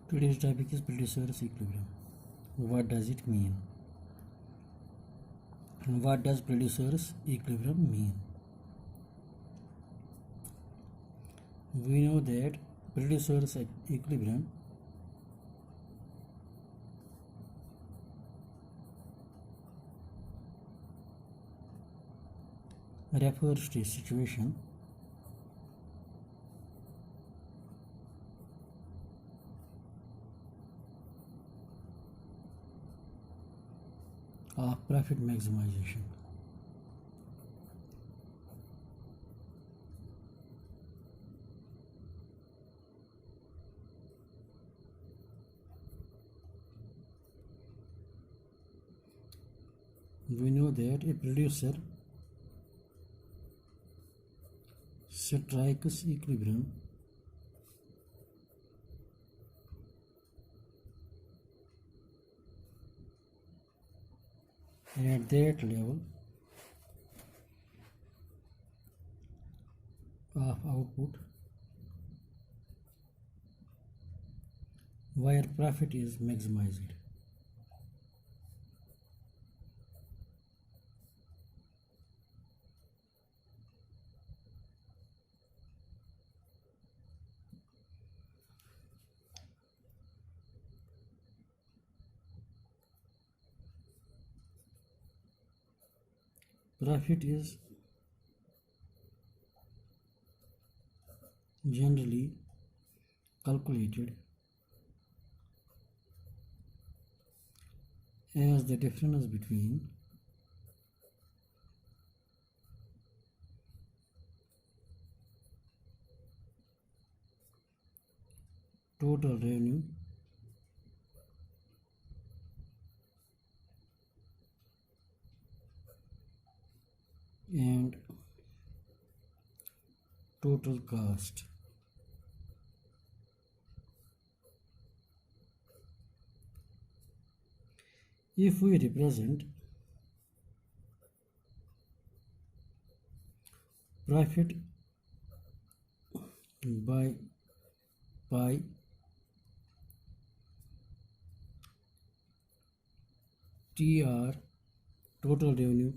Today's topic is producer's equilibrium. What does it mean? And what does producer's equilibrium mean? We know that producer's equilibrium refers to a situation of profit maximization. We know that a producer strikes equilibrium at that level of output where profit is maximized. Profit is generally calculated as the difference between total revenue and total cost. If we represent profit by pi TR total revenue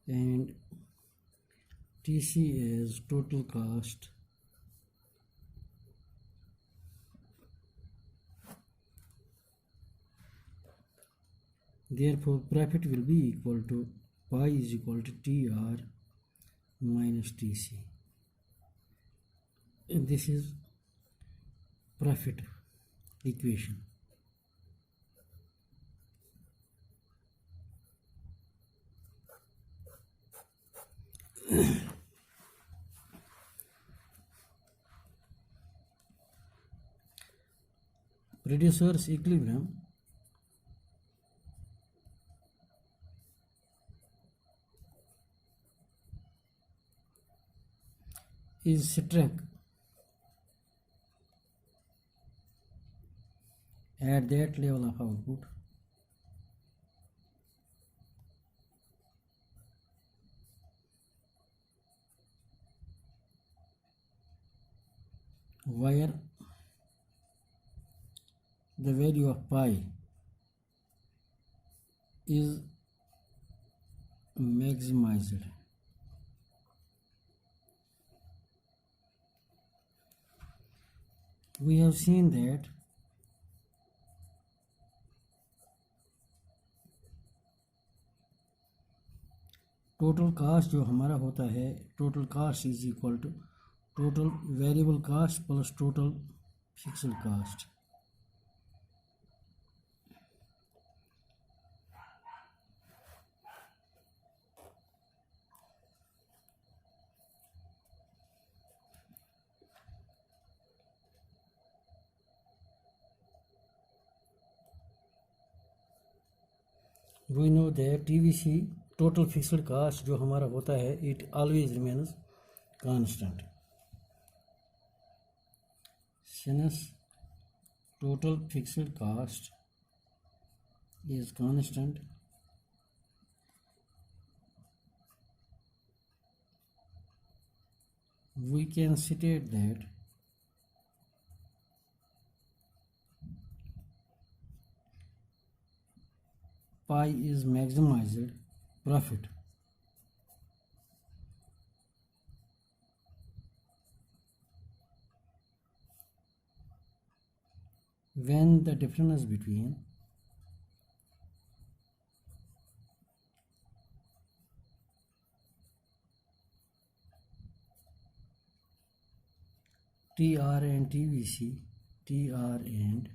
and TC as total cost, therefore profit will be equal to pi is equal to TR minus TC, and this is profit equation. Producer's equilibrium is struck at that level of output where the value of pi is maximized. We have seen that total cost जो हमारा होता है, total cost is equal to total variable cost plus total fixed cost. We know that TVC total fixed cost जो हमारा होता है, it always remains constant. Since total fixed cost is constant, we can state that pi is maximized profit when the difference between TR and TVC, TR and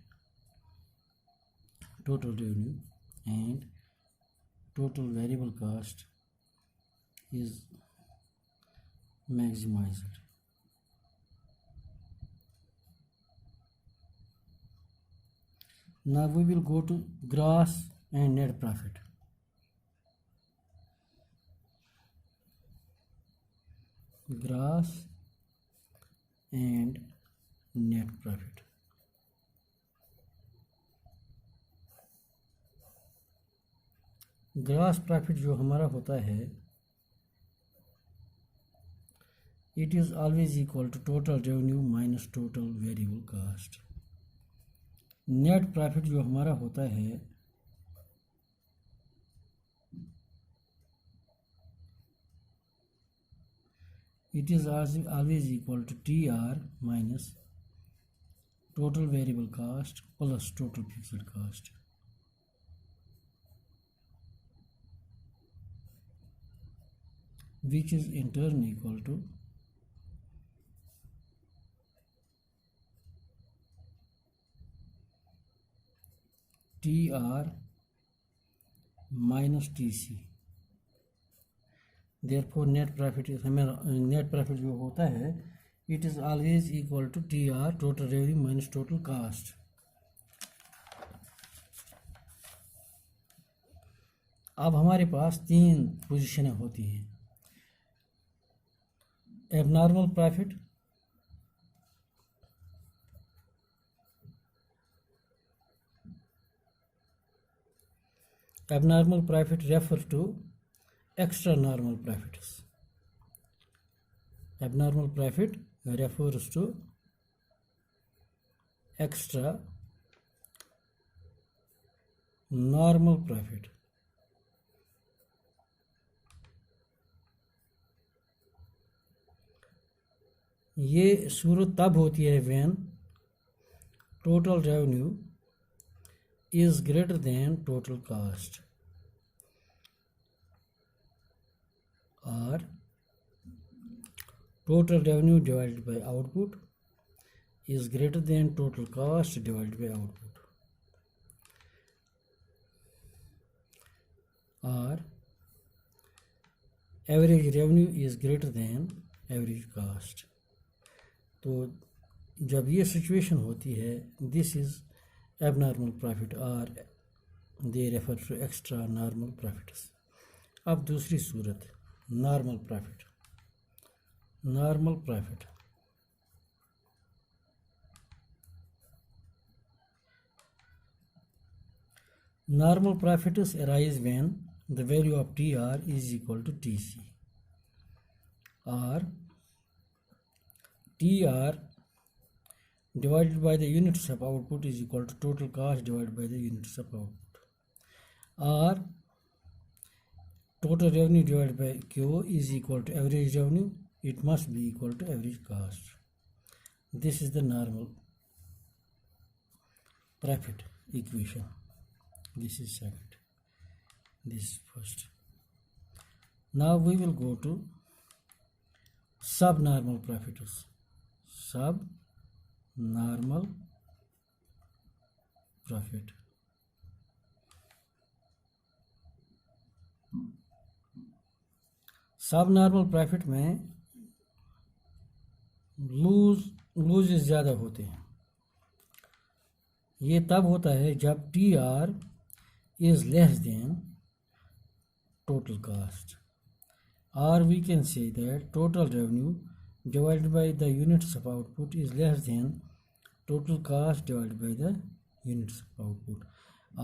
total revenue and total variable cost is maximized. Now we will go to gross and net profit. Gross and net profit. Gross profit जो हमारा होता है it is always equal to total revenue minus total variable cost. Net profit जो हमारा होता है it is always equal to TR minus total variable cost plus total fixed cost. Which is in turn equal to TR minus TC. Therefore net profit is net profit जो होता है it is always equal to TR total revenue minus total cost. अब हमारे पास तीन पोजीशनें होती हैं। Abnormal profit, abnormal profit refers to extra normal profits. Abnormal profit refers to extra normal profit. ये सूरत तब होती है when total revenue is greater than total cost or total revenue divided by output is greater than total cost divided by output, or average revenue is greater than average cost. तो जब ये situation होती है this is abnormal profit or they refer to extra normal profits. अब दूसरी सूरत normal profit. Normal profit normal profits arise when the value of TR is equal to TC or TR divided by the units of output is equal to total cost divided by the units of output, or total revenue divided by Q is equal to average revenue. It must be equal to average cost. This is the normal profit equation. This is second, this is first. Now we will go to subnormal profits. Subnormal profit. Subnormal profit में loss ज़्यादा होते हैं। ये तब होता है जब T R is less than total cost, or we can say that total revenue divided by the units of output is less than total cost divided by the units of output,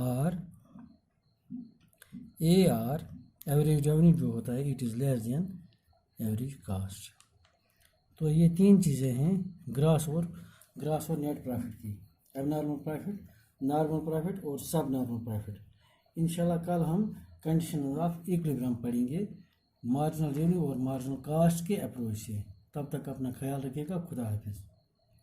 or AR average revenue जो होता है it is less than average cost. तो ये तीन चीज़ें हैं gross और net profit की, एबनॉर्मल प्रॉफिट, नॉर्मल प्रॉफिट और सब नॉर्मल प्रॉफिट। इंशाल्लाह कल हम कंडीशन ऑफ इक्विलिब्रियम पढ़ेंगे मार्जिनल रेवेन्यू और मार्जिनल कास्ट के अप्रोच से। तब तक अपना ख्याल रखिएगा। खुदा हाफिज़।